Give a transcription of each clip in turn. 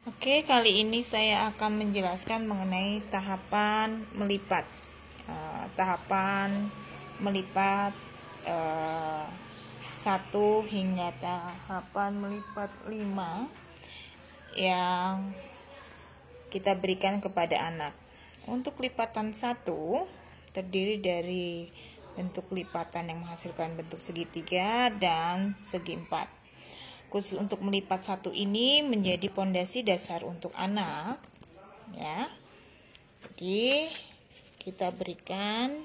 Oke, kali ini saya akan menjelaskan mengenai tahapan melipat. Tahapan melipat 1 hingga tahapan melipat 5 yang kita berikan kepada anak. Untuk lipatan 1 terdiri dari bentuk lipatan yang menghasilkan bentuk segitiga dan segi 4. Khusus untuk melipat 1 ini menjadi pondasi dasar untuk anak, ya. Jadi kita berikan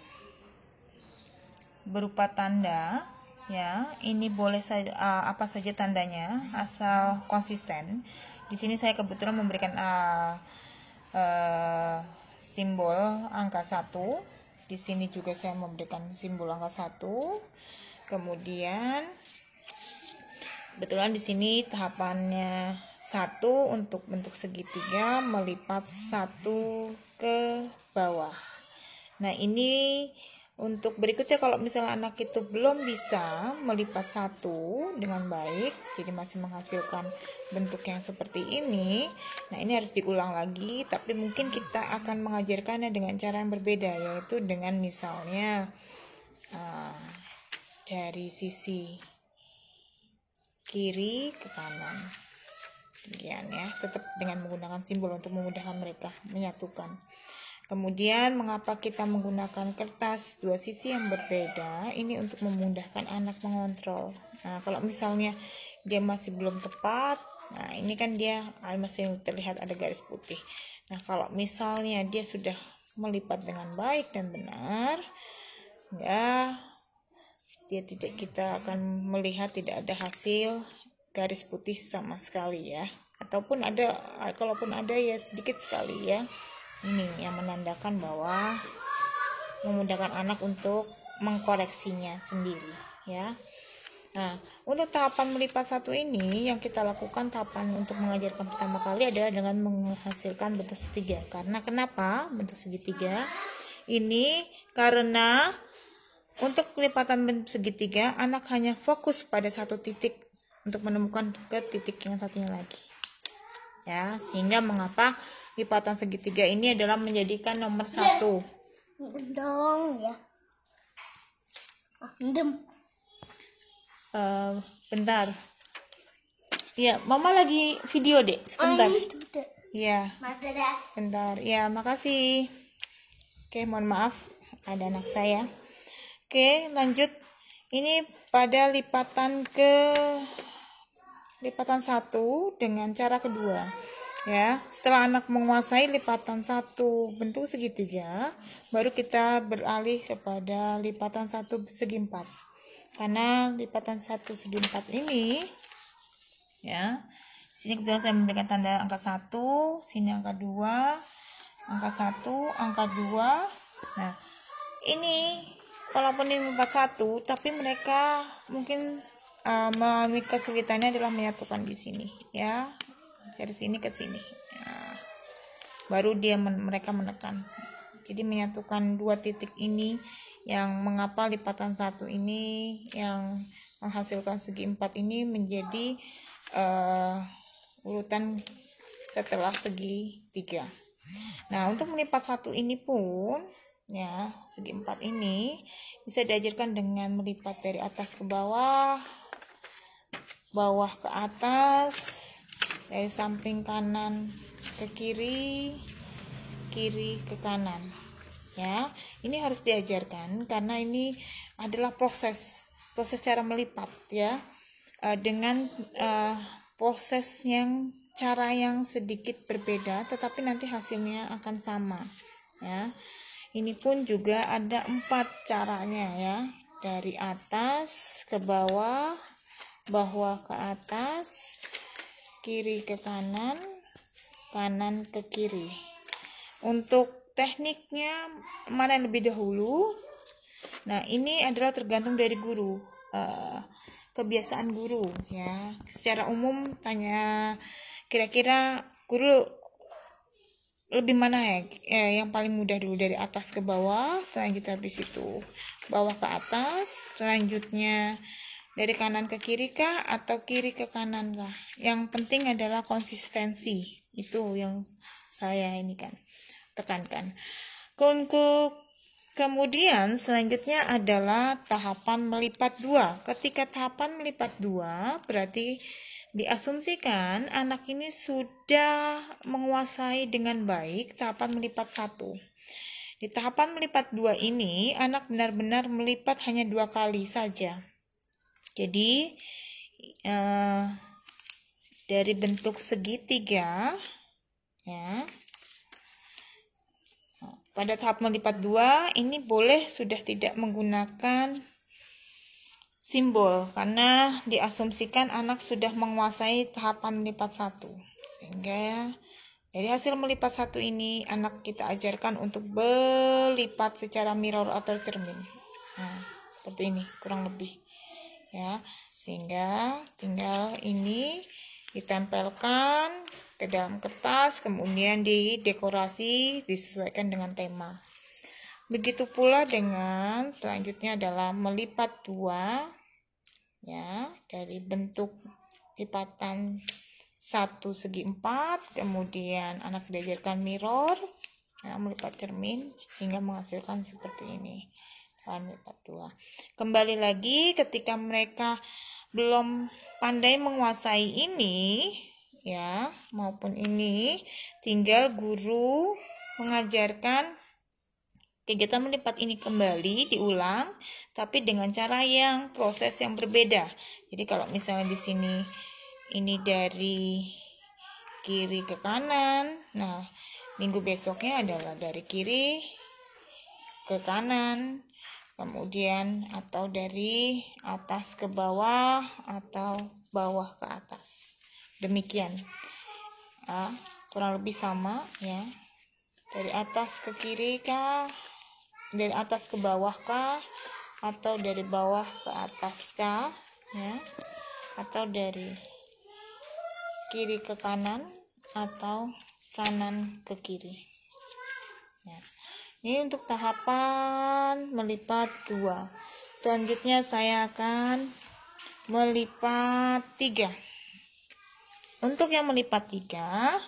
berupa tanda, ya. Ini boleh saja apa saja tandanya, asal konsisten. Di sini saya kebetulan memberikan simbol angka 1. Di sini juga saya memberikan simbol angka 1. Kemudian kebetulan di sini tahapannya 1 untuk bentuk segitiga melipat 1 ke bawah. Nah, ini untuk berikutnya kalau misalnya anak itu belum bisa melipat 1 dengan baik, jadi masih menghasilkan bentuk yang seperti ini. Nah, ini harus diulang lagi, tapi mungkin kita akan mengajarkannya dengan cara yang berbeda, yaitu dengan misalnya dari sisi kiri ke kanan, demikian ya, tetap dengan menggunakan simbol untuk memudahkan mereka menyatukan. Kemudian mengapa kita menggunakan kertas 2 sisi yang berbeda? Ini untuk memudahkan anak mengontrol. Nah, kalau misalnya dia masih belum tepat, nah ini kan dia masih terlihat ada garis putih. Nah, kalau misalnya dia sudah melipat dengan baik dan benar, ya, kita akan melihat tidak ada hasil garis putih sama sekali, ya, ataupun ada, kalaupun ada ya sedikit sekali, ya. Ini yang menandakan bahwa memudahkan anak untuk mengkoreksinya sendiri, ya. Nah, untuk tahapan melipat 1 ini yang kita lakukan, tahapan untuk mengajarkan pertama kali adalah dengan menghasilkan bentuk segitiga. Karena kenapa bentuk segitiga? Ini karena untuk kelipatan bentuk segitiga, anak hanya fokus pada 1 titik untuk menemukan ke titik yang satunya lagi. Ya, sehingga mengapa lipatan segitiga ini adalah menjadikan nomor 1. Dong ya. Bentar. Ya, Mama lagi video, Dek. Sebentar. Ya. Bentar. Ya, makasih. Oke, mohon maaf ada anak saya. Oke, lanjut. Ini pada lipatan 1 dengan cara kedua. Ya, setelah anak menguasai lipatan 1 bentuk segitiga, baru kita beralih kepada lipatan 1 segi 4. Karena lipatan 1 segi 4 ini, ya, sini kebetulan saya memberikan tanda angka 1, sini angka 2, angka 1, angka 2. Nah, ini walaupun ini 41, tapi mereka mungkin mengalami kesulitannya adalah menyatukan di sini, ya, dari sini ke sini. Ya, baru mereka menekan. Jadi menyatukan 2 titik ini yang mengapa lipatan 1 ini yang menghasilkan segi 4 ini menjadi urutan setelah segi 3. Nah, untuk melipat 1 ini pun, ya, segi 4 ini bisa diajarkan dengan melipat dari atas ke bawah, bawah ke atas, dari samping kanan ke kiri, kiri ke kanan. Ya, ini harus diajarkan karena ini adalah proses cara melipat, ya, dengan proses cara yang sedikit berbeda, tetapi nanti hasilnya akan sama, ya. Ini pun juga ada 4 caranya, ya, dari atas ke bawah, bawah ke atas, kiri ke kanan, kanan ke kiri. Untuk tekniknya mana yang lebih dahulu? Nah, ini adalah tergantung dari guru, kebiasaan guru, ya. Secara umum tanya kira-kira guru lebih mana, ya, yang paling mudah dulu dari atas ke bawah, selanjutnya habis itu bawah ke atas, selanjutnya dari kanan ke kiri kah atau kiri ke kanan kah? Yang penting adalah konsistensi, Itu yang saya ini kan tekankan. Untuk kemudian selanjutnya adalah tahapan melipat 2. Ketika tahapan melipat 2 berarti diasumsikan anak ini sudah menguasai dengan baik tahapan melipat 1. Di tahapan melipat 2 ini anak benar-benar melipat hanya 2 kali saja. Jadi dari bentuk segitiga ya. Pada tahap melipat 2 ini boleh sudah tidak menggunakan simbol karena diasumsikan anak sudah menguasai tahapan melipat 1. Sehingga dari hasil melipat 1 ini anak kita ajarkan untuk berlipat secara mirror atau cermin. Nah, seperti ini kurang lebih. Ya, sehingga tinggal ini ditempelkan ke dalam kertas, kemudian didekorasi disesuaikan dengan tema. Begitu pula dengan selanjutnya adalah melipat 2 ya, dari bentuk lipatan 1 segi 4, kemudian anak diajarkan mirror ya, melipat cermin hingga menghasilkan seperti ini. Melipat 2. Kembali lagi ketika mereka belum pandai menguasai ini ya maupun ini, tinggal guru mengajarkan kegiatan melipat ini kembali diulang tapi dengan cara yang proses yang berbeda. Jadi kalau misalnya di sini ini dari kiri ke kanan, nah minggu besoknya adalah dari kiri ke kanan, kemudian atau dari atas ke bawah atau bawah ke atas. Demikian kurang lebih sama ya, dari atas ke kiri kah, dari atas ke bawah kah, atau dari bawah ke atas kah ya, atau dari kiri ke kanan atau kanan ke kiri ya. Ini untuk tahapan melipat 2. Selanjutnya saya akan melipat 3. Untuk yang melipat 3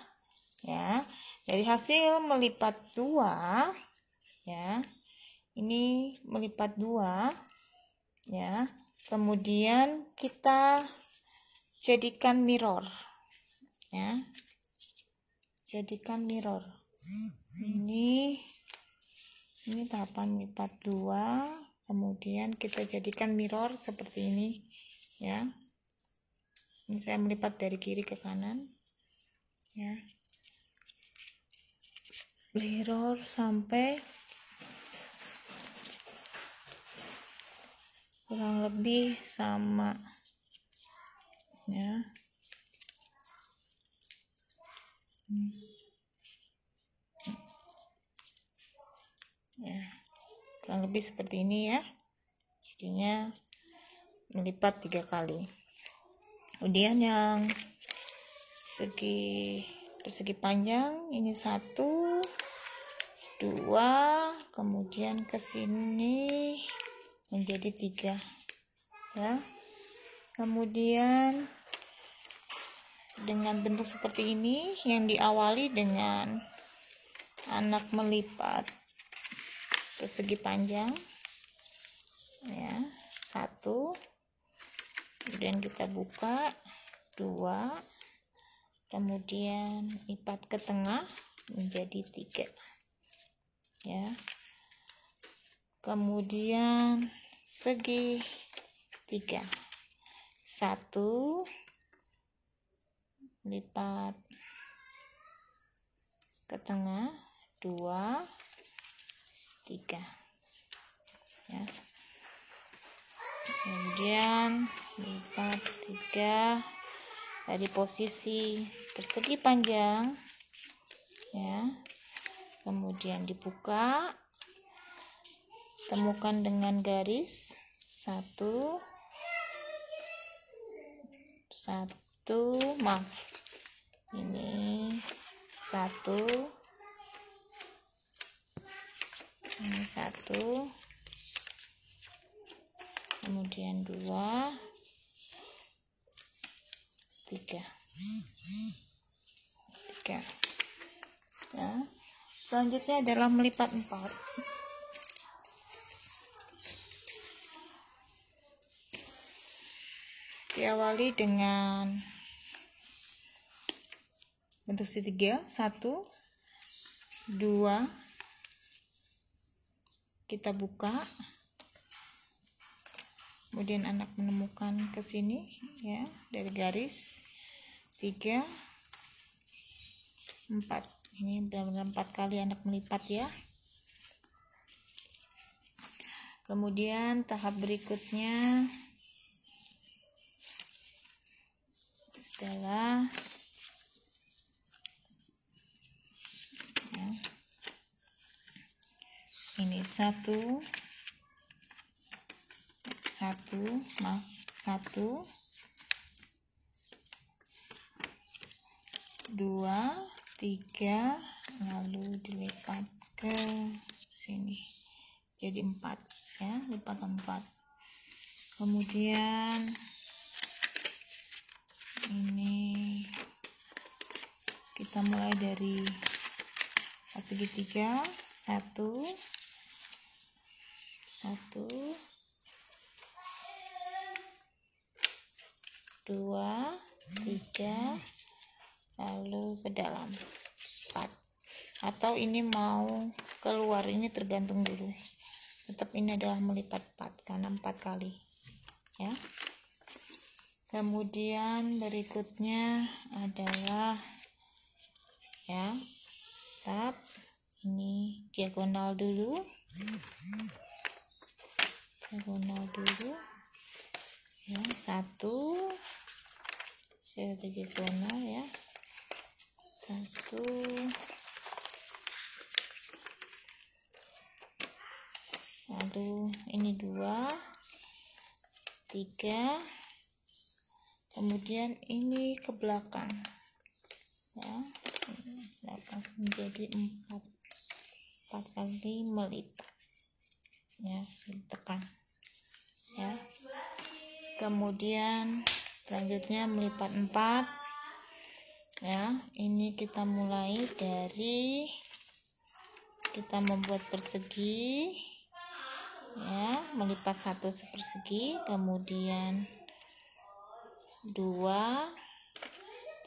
ya, dari hasil melipat 2 ya, ini melipat 2 ya, kemudian kita jadikan mirror ya, jadikan mirror. Ini tahapan melipat 2, kemudian kita jadikan mirror seperti ini ya. Ini saya melipat dari kiri ke kanan ya, mirror sampai kurang lebih sama ya. Ya, kurang lebih seperti ini ya. Jadinya melipat 3 kali. Kemudian yang persegi panjang ini 1, 2, kemudian ke sini menjadi 3 ya. Kemudian dengan bentuk seperti ini yang diawali dengan anak melipat persegi panjang ya, 1, kemudian kita buka 2, kemudian lipat ke tengah menjadi 3 ya, kemudian segi 3, 1, lipat ke tengah 2, 3 ya, kemudian lipat 3 dari posisi persegi panjang ya, kemudian dibuka, temukan dengan garis 1, maaf ini 1, ini 1, kemudian 2, 3 3 ya. Selanjutnya adalah melipat 4. Diawali dengan bentuk segitiga 1 2, kita buka, kemudian anak menemukan ke sini ya, dari garis 3 4. Ini benar-benar 4 kali anak melipat ya. Kemudian tahap berikutnya adalah ya, ini 1 2 3, lalu dilipat ke sini jadi 4 ya, lipatan 4. Kemudian ini kita mulai dari segitiga 1 2 3, lalu ke dalam 4, atau ini mau keluar, ini tergantung dulu. Tetap ini adalah melipat 4 karena 4 kali ya. Kemudian berikutnya adalah ya, tahap ini diagonal dulu ya, 1 saya diagonal ya, 1 lalu ini 2 3, kemudian ini ke belakang ya, belakang menjadi 4 kali melipat ya, ditekan ya. Kemudian selanjutnya melipat 4 ya. Ini kita mulai dari kita membuat persegi ya, melipat 1 sepersegi, kemudian 2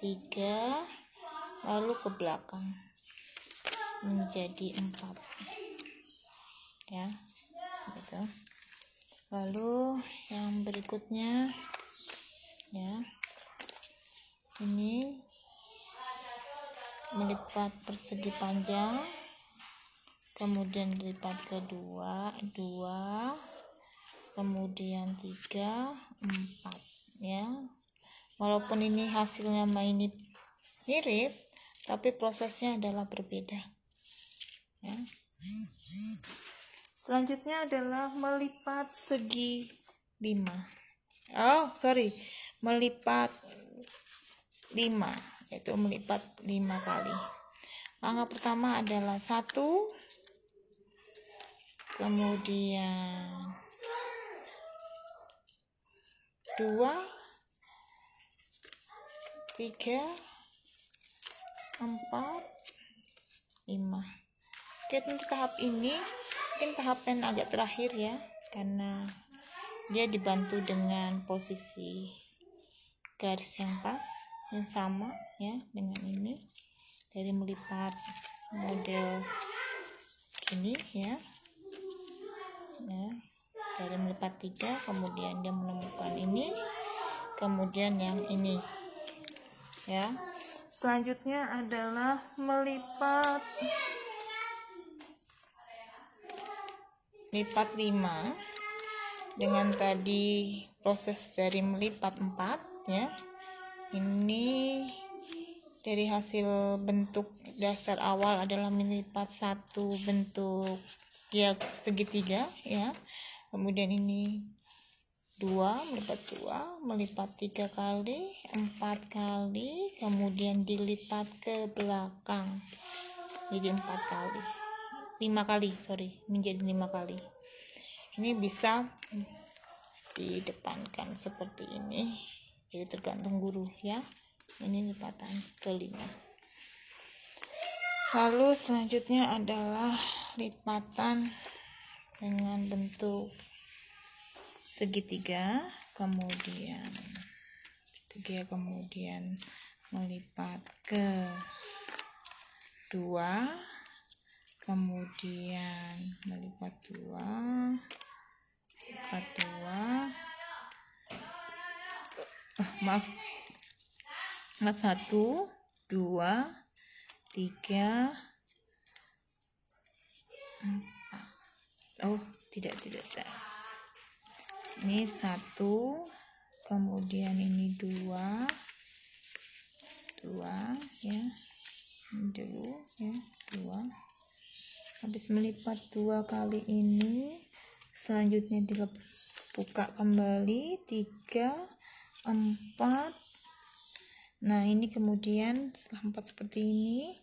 3, lalu ke belakang menjadi 4 ya gitu. Lalu yang berikutnya ya, ini melipat persegi panjang, kemudian dilipat kedua 2, kemudian 3 4 ya. Walaupun ini hasilnya mirip, tapi prosesnya adalah berbeda ya. Selanjutnya adalah melipat segi 5. Melipat 5, yaitu melipat 5 kali. Langkah pertama adalah 1, kemudian 2 3 4 5. Oke, untuk tahap ini mungkin tahap yang agak terakhir ya, karena dia dibantu dengan posisi garis yang pas, yang sama ya dengan ini, dari melipat model ini ya, dari melipat 3, kemudian dia menemukan ini, kemudian yang ini ya. Selanjutnya adalah melipat 5 dengan tadi proses dari melipat 4 ya. Ini dari hasil bentuk dasar awal adalah melipat 1 bentuk ya segitiga ya, kemudian ini 2 melipat 3 kali 4 kali, kemudian dilipat ke belakang jadi 4 kali 5 kali menjadi 5 kali. Ini bisa didepankan seperti ini, jadi tergantung guru ya. Ini lipatan kelima. Lalu selanjutnya adalah lipatan dengan bentuk segitiga, kemudian melipat ke 2, kemudian melipat 2, lipat 2, maaf 1, 2, 3, 4. Tidak. Ini 1, kemudian ini 2 ya. Ini dulu ya, 2. Habis melipat 2 kali ini, selanjutnya dibuka kembali 3, 4. Nah, ini kemudian setelah 4 seperti ini,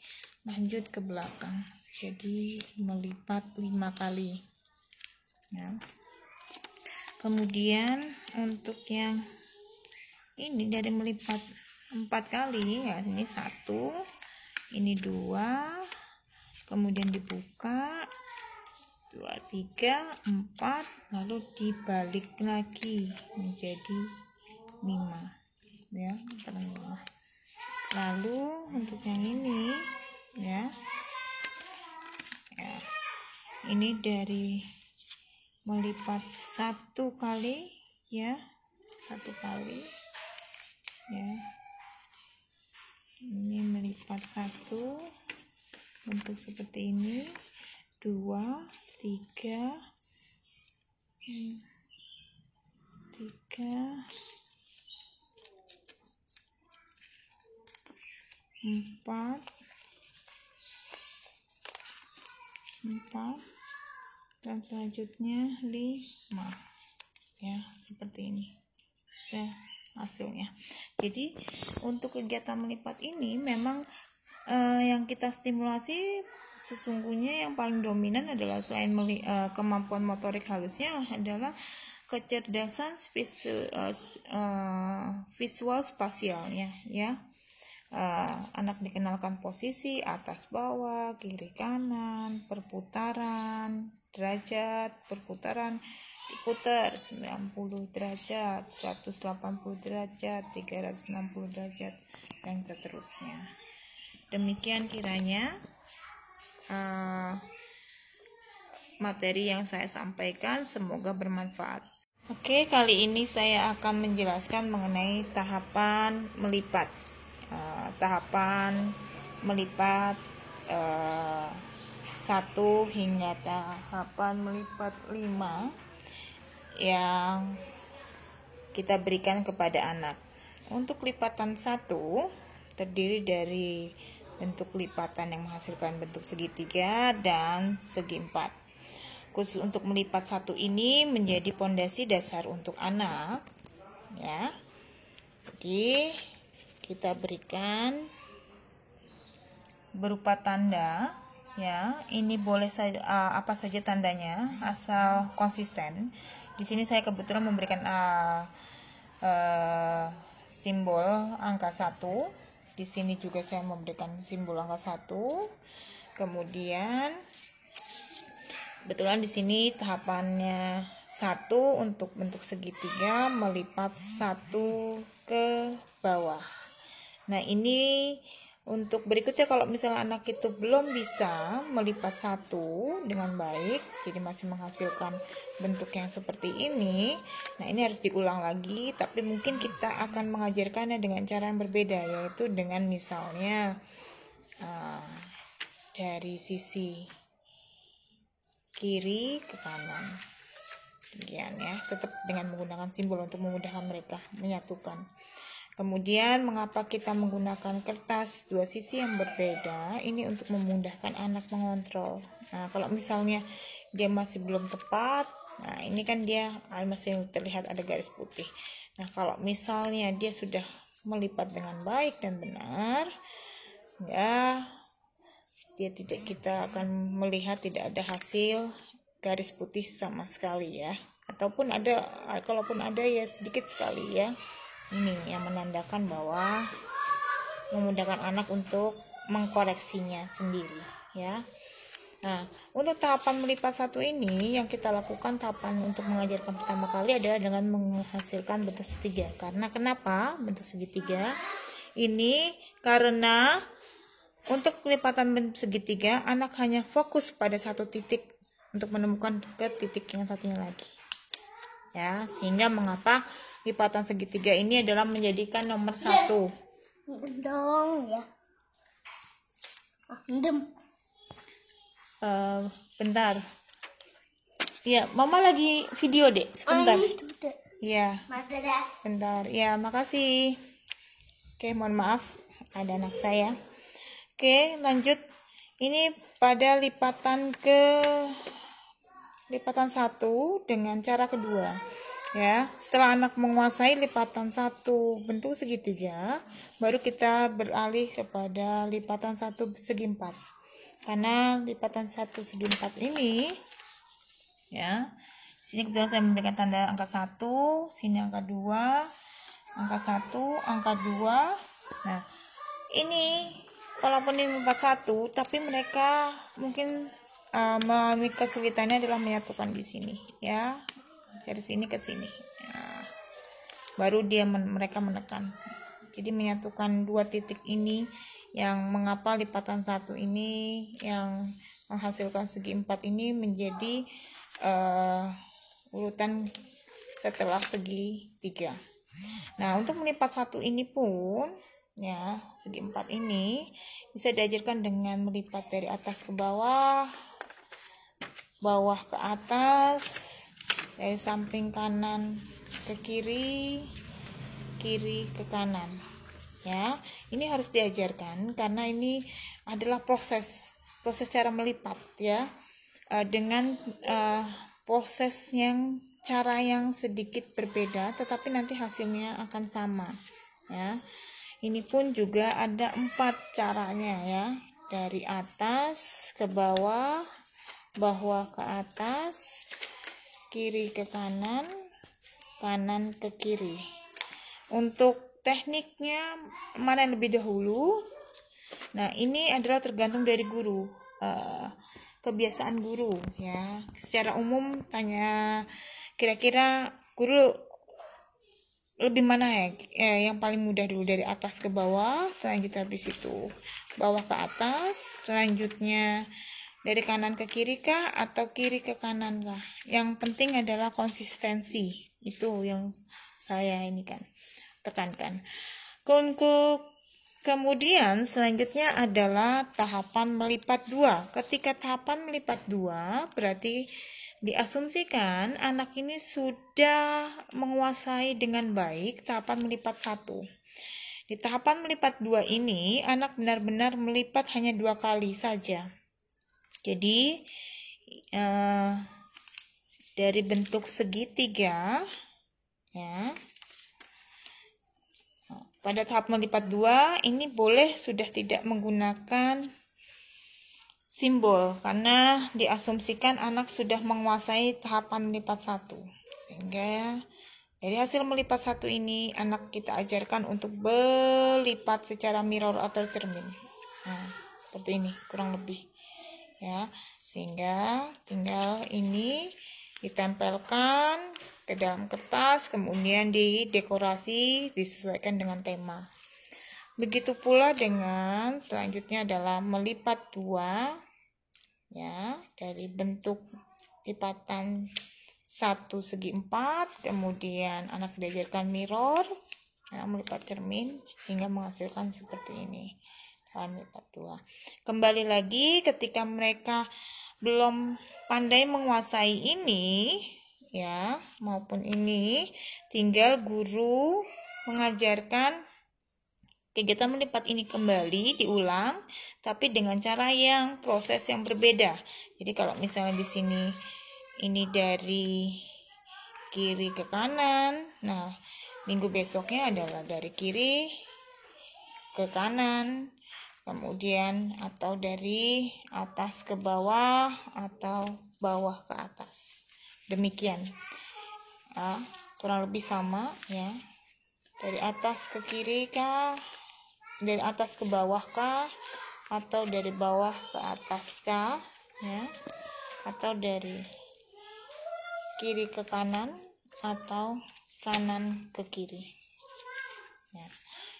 lanjut ke belakang. Jadi melipat 5 kali. Ya. Kemudian untuk yang ini dari melipat 4 kali, ya ini 1, ini 2, kemudian dibuka 2, 3, 4, lalu dibalik lagi menjadi 5. Ya, lalu untuk yang ini ya, ini dari melipat 1 kali ya, 1 kali ya, ini melipat 1 bentuk seperti ini, 2, 3, 4, dan selanjutnya 5 ya, seperti ini ya hasilnya. Jadi untuk kegiatan melipat ini memang yang kita stimulasi sesungguhnya yang paling dominan adalah selain kemampuan motorik halusnya adalah kecerdasan visual spasialnya ya. Anak dikenalkan posisi atas bawah, kiri kanan, perputaran, derajat, perputaran diputar 90 derajat, 180 derajat, 360 derajat, dan seterusnya. Demikian kiranya materi yang saya sampaikan, semoga bermanfaat. Oke, kali ini saya akan menjelaskan mengenai tahapan melipat. Tahapan melipat 1 hingga tahapan melipat 5 yang kita berikan kepada anak. Untuk lipatan 1 terdiri dari bentuk lipatan yang menghasilkan bentuk segitiga dan segi 4. Khusus untuk melipat 1 ini menjadi pondasi dasar untuk anak ya. Jadi kita berikan berupa tanda ya. Ini boleh saja apa saja tandanya asal konsisten. Di sini saya kebetulan memberikan simbol angka 1. Di sini juga saya memberikan simbol angka 1. Kemudian kebetulan di sini tahapannya 1 untuk bentuk segitiga melipat 1 ke bawah. Nah, ini untuk berikutnya kalau misalnya anak itu belum bisa melipat 1 dengan baik, jadi masih menghasilkan bentuk yang seperti ini. Nah, ini harus diulang lagi, tapi mungkin kita akan mengajarkannya dengan cara yang berbeda, yaitu dengan misalnya dari sisi kiri ke kanan. Demikian ya, tetap dengan menggunakan simbol untuk memudahkan mereka menyatukan. Kemudian mengapa kita menggunakan kertas 2 sisi yang berbeda? Ini untuk memudahkan anak mengontrol. Nah, kalau misalnya dia masih belum tepat, nah ini kan dia masih terlihat ada garis putih. Nah, kalau misalnya dia sudah melipat dengan baik dan benar, ya kita akan melihat tidak ada hasil garis putih sama sekali ya. Ataupun ada, kalaupun ada ya sedikit sekali ya. Ini yang menandakan bahwa memudahkan anak untuk mengkoreksinya sendiri ya. Nah, untuk tahapan melipat satu ini yang kita lakukan tahapan untuk mengajarkan pertama kali adalah dengan menghasilkan bentuk segitiga. Karena kenapa bentuk segitiga? Ini karena untuk kelipatan bentuk segitiga, anak hanya fokus pada satu titik untuk menemukan ke titik yang satunya lagi. Ya, sehingga mengapa lipatan segitiga ini adalah menjadikan nomor 1. Dong ya. Bentar. Ya, mama lagi video dek. Sebentar. Ya. Bentar. Ya, makasih. Oke, mohon maaf ada anak saya. Oke, lanjut. Ini pada lipatan 1 dengan cara kedua. Ya, setelah anak menguasai lipatan 1 bentuk segitiga, baru kita beralih kepada lipatan 1 segi 4. Karena lipatan 1 segi 4 ini ya, sini kebetulan saya memberikan tanda angka 1, sini angka 2, angka 1, angka 2. Nah, ini walaupun ini 41, tapi mereka mungkin mengalami kesulitannya adalah menyatukan di sini ya, dari sini ke sini ya. Baru mereka menekan, jadi menyatukan 2 titik ini yang mengapa lipatan 1 ini yang menghasilkan segi 4 ini menjadi urutan setelah segi 3. Nah, untuk melipat 1 ini pun ya, segi 4 ini bisa diajarkan dengan melipat dari atas ke bawah, bawah ke atas, dari samping kanan ke kiri, kiri ke kanan. Ya, ini harus diajarkan karena ini adalah proses cara melipat ya, dengan proses yang cara yang sedikit berbeda, tetapi nanti hasilnya akan sama ya. Ini pun juga ada 4 caranya ya, dari atas ke bawah, bawah ke atas, kiri ke kanan, kanan ke kiri. Untuk tekniknya mana yang lebih dahulu? Nah, ini adalah tergantung dari guru, kebiasaan guru ya. Secara umum tanya kira-kira guru lebih mana ya, yang paling mudah dulu dari atas ke bawah, selanjutnya habis itu bawah ke atas, selanjutnya dari kanan ke kiri kah atau kiri ke kanan kah? Yang penting adalah konsistensi, itu yang saya ini kan tekankan. Kemudian selanjutnya adalah tahapan melipat 2. Ketika tahapan melipat 2 berarti diasumsikan anak ini sudah menguasai dengan baik tahapan melipat 1. Di tahapan melipat 2 ini anak benar-benar melipat hanya 2 kali saja. Jadi dari bentuk segitiga ya, pada tahap melipat 2 ini boleh sudah tidak menggunakan simbol karena diasumsikan anak sudah menguasai tahapan melipat 1. Sehingga dari hasil melipat 1 ini anak kita ajarkan untuk berlipat secara mirror atau cermin. Nah, seperti ini kurang lebih ya. Sehingga tinggal ini ditempelkan ke dalam kertas, kemudian didekorasi disesuaikan dengan tema. Begitu pula dengan selanjutnya adalah melipat 2 ya, dari bentuk lipatan 1 segi 4, kemudian anak diajarkan mirror ya, melipat cermin hingga menghasilkan seperti ini. Melipat 2. Kembali lagi ketika mereka belum pandai menguasai ini ya maupun ini, tinggal guru mengajarkan kegiatan melipat ini kembali diulang, tapi dengan cara yang proses yang berbeda. Jadi kalau misalnya di sini ini dari kiri ke kanan, nah minggu besoknya adalah dari kiri ke kanan, kemudian atau dari atas ke bawah atau bawah ke atas. Demikian kurang lebih sama ya, dari atas ke kiri kah, dari atas ke bawah kah, atau dari bawah ke atas kah, ya, atau dari kiri ke kanan atau kanan ke kiri, ya.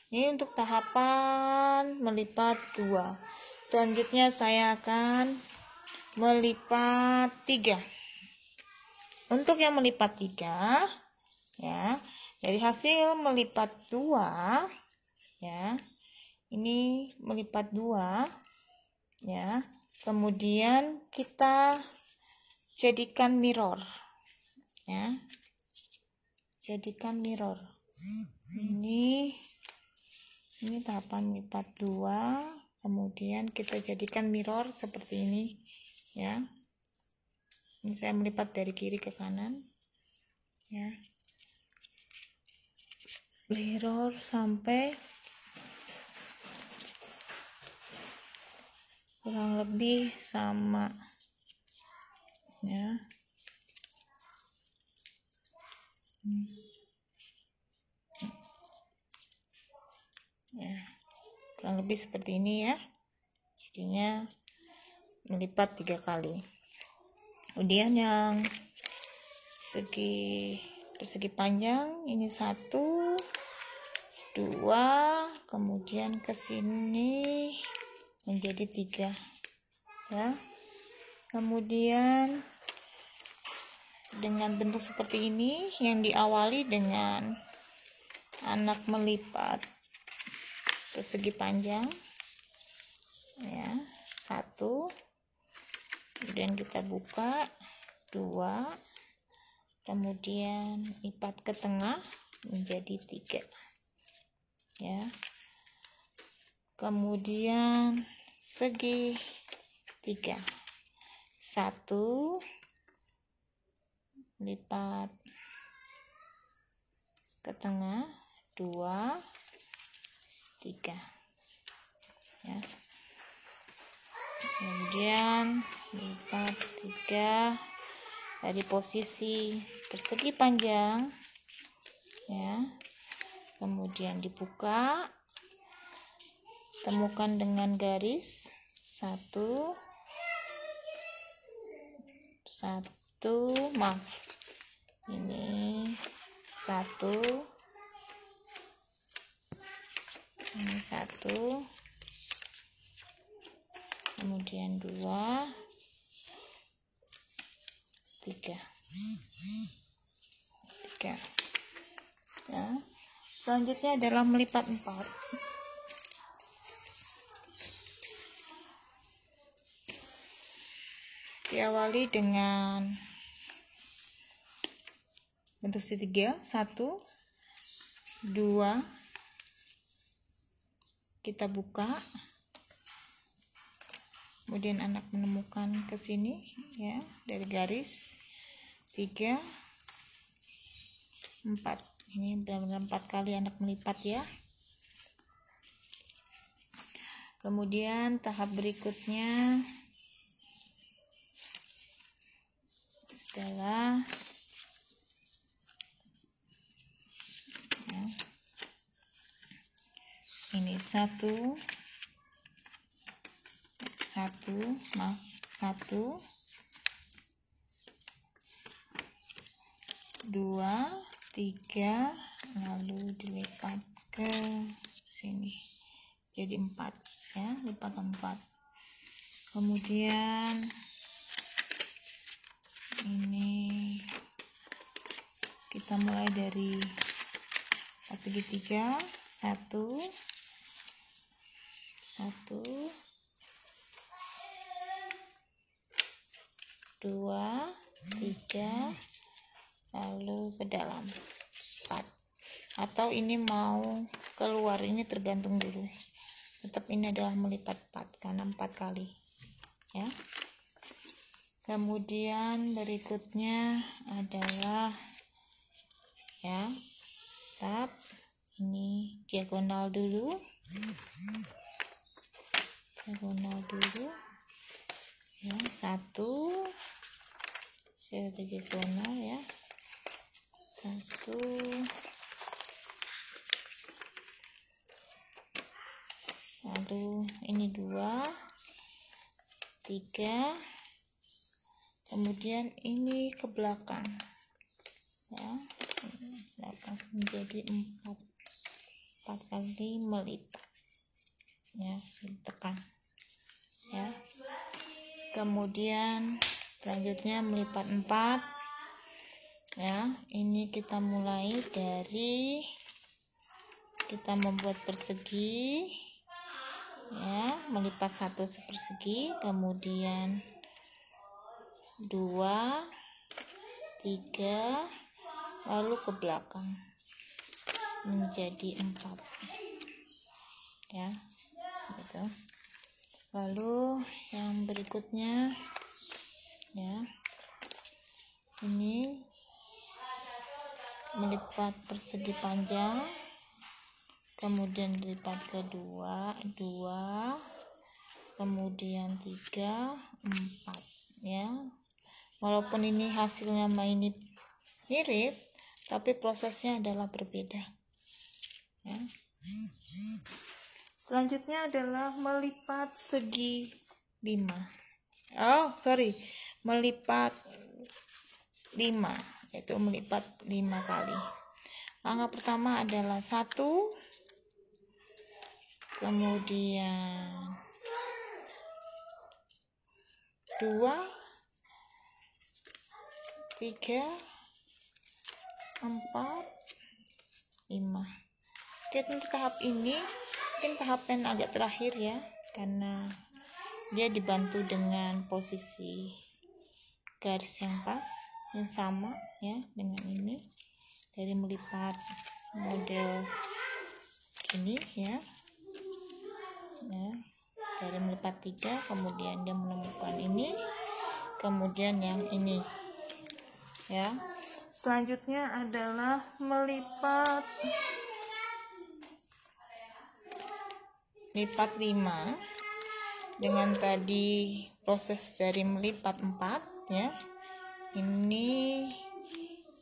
Ini untuk tahapan melipat 2. Selanjutnya saya akan melipat 3. Untuk yang melipat 3, ya, dari hasil melipat 2, ya, ini melipat 2, ya, kemudian kita jadikan mirror, ya, jadikan mirror. Ini tahapan melipat 2, kemudian kita jadikan mirror seperti ini, ya. Ini saya melipat dari kiri ke kanan, ya, mirror sampai kurang lebih sama, ya. Ya, kurang lebih seperti ini, ya. Jadinya melipat 3 kali. Kemudian yang persegi panjang ini 1, 2, kemudian ke sini menjadi 3, ya. Kemudian dengan bentuk seperti ini yang diawali dengan anak melipat persegi panjang, ya, 1, kemudian kita buka 2, kemudian lipat ke tengah menjadi 3, ya. Kemudian segi 3, 1, lipat ke tengah 2, 3, ya. Kemudian lipat 3 dari posisi persegi panjang, ya, kemudian dibuka, temukan dengan garis 1, maaf, ini 1, ini 1, kemudian 2, 3, ya. Selanjutnya adalah melipat 4. Diawali dengan bentuk segitiga 1, 2, kita buka, kemudian anak menemukan ke sini, ya, dari garis 3, 4. Ini benar-benar 4 kali anak melipat, ya. Kemudian tahap berikutnya adalah, ya, ini 1, 2, 3, lalu dilipat ke sini jadi 4, ya, lipat 4. Kemudian ini kita mulai dari segitiga 1, 2, 3, lalu ke dalam 4, atau ini mau keluar, ini tergantung dulu, tetap ini adalah melipat 4 karena 4 kali, ya. Kemudian berikutnya adalah, ya, tetap ini diagonal dulu, ya, 1, saya diagonal, ya, 1, lalu ini 2, 3, kemudian ini ke belakang ya, belakang menjadi 4 kali melipat ya, ditekan ya. Kemudian selanjutnya melipat 4 ya. Ini kita mulai dari kita membuat persegi ya, melipat 1 sepersegi, kemudian 2, 3, lalu ke belakang menjadi 4 ya, gitu. Lalu yang berikutnya ya, ini melipat persegi panjang, kemudian lipat kedua 2, kemudian 3, 4 ya. Walaupun ini hasilnya mirip, tapi prosesnya adalah berbeda ya. Selanjutnya adalah melipat segi 5. Melipat 5, yaitu melipat 5 kali. Langkah pertama adalah 1, kemudian 2, 3, 4, 5. Oke, untuk tahap ini mungkin tahap yang agak terakhir ya, karena dia dibantu dengan posisi garis yang pas, yang sama ya dengan ini, dari melipat model ini ya, dari melipat 3, kemudian dia menemukan ini, kemudian yang ini ya. Selanjutnya adalah melipat 5 dengan tadi proses dari melipat 4 ya. Ini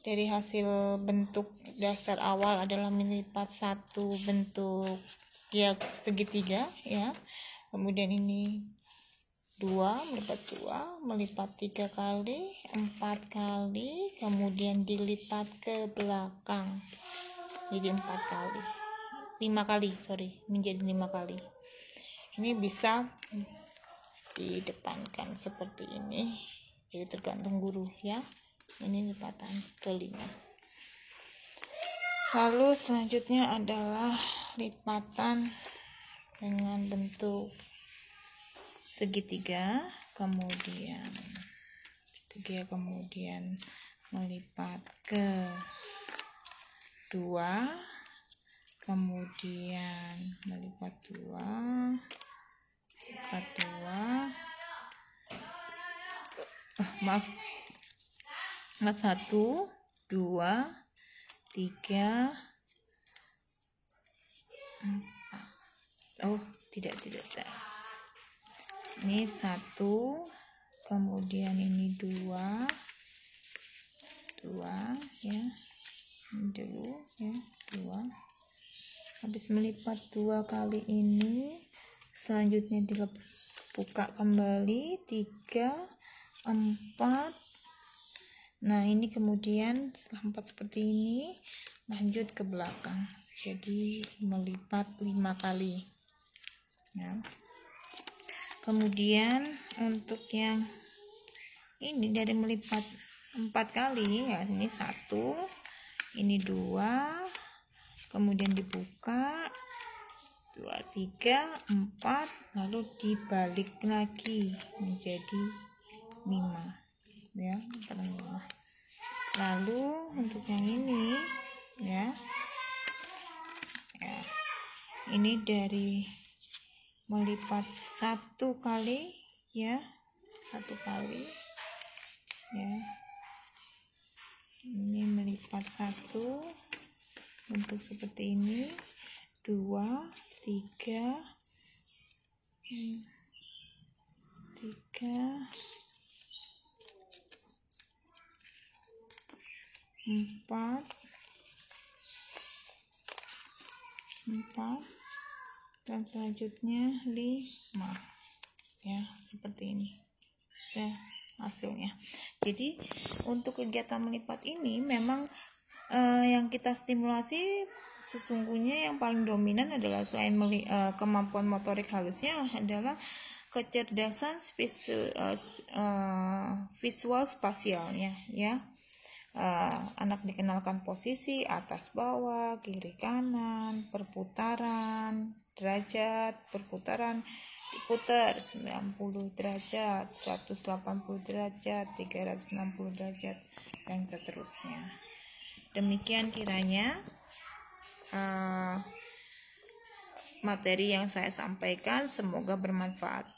dari hasil bentuk dasar awal adalah melipat 1 bentuk ya segitiga ya, kemudian ini 2, melipat 3 kali, 4 kali, kemudian dilipat ke belakang jadi 4 kali, 5 kali, menjadi 5 kali. Ini bisa didepankan seperti ini, jadi tergantung guru ya. Ini lipatan kelima. Lalu selanjutnya adalah lipatan dengan bentuk segitiga, kemudian melipat ke 2, kemudian melipat 2, maaf 1, 2, 3, 4. Tidak. Ini 1, kemudian ini 2 ya. Ini dulu ya, 2. Habis melipat 2 kali ini, selanjutnya dibuka kembali 3, 4. Nah, ini kemudian setelah 4 seperti ini lanjut ke belakang. Jadi melipat 5 kali. Ya. Kemudian untuk yang ini dari melipat 4 kali ya, ini 1, ini 2, kemudian dibuka 2, 3, 4, lalu dibalik lagi menjadi 5 ya, 5. Lalu untuk yang ini ya, ini dari melipat 1 kali ya, 1 kali ya, ini melipat 1 bentuk seperti ini, 2, 3, 4, dan selanjutnya 5 ya, seperti ini. ya hasilnya. Jadi untuk kegiatan melipat ini memang yang kita stimulasi sesungguhnya yang paling dominan adalah selain kemampuan motorik halusnya adalah kecerdasan visual spasialnya ya. Anak dikenalkan posisi atas bawah, kiri kanan, perputaran, derajat, perputaran diputar 90 derajat, 180 derajat, 360 derajat, dan seterusnya. Demikian kiranya materi yang saya sampaikan, semoga bermanfaat.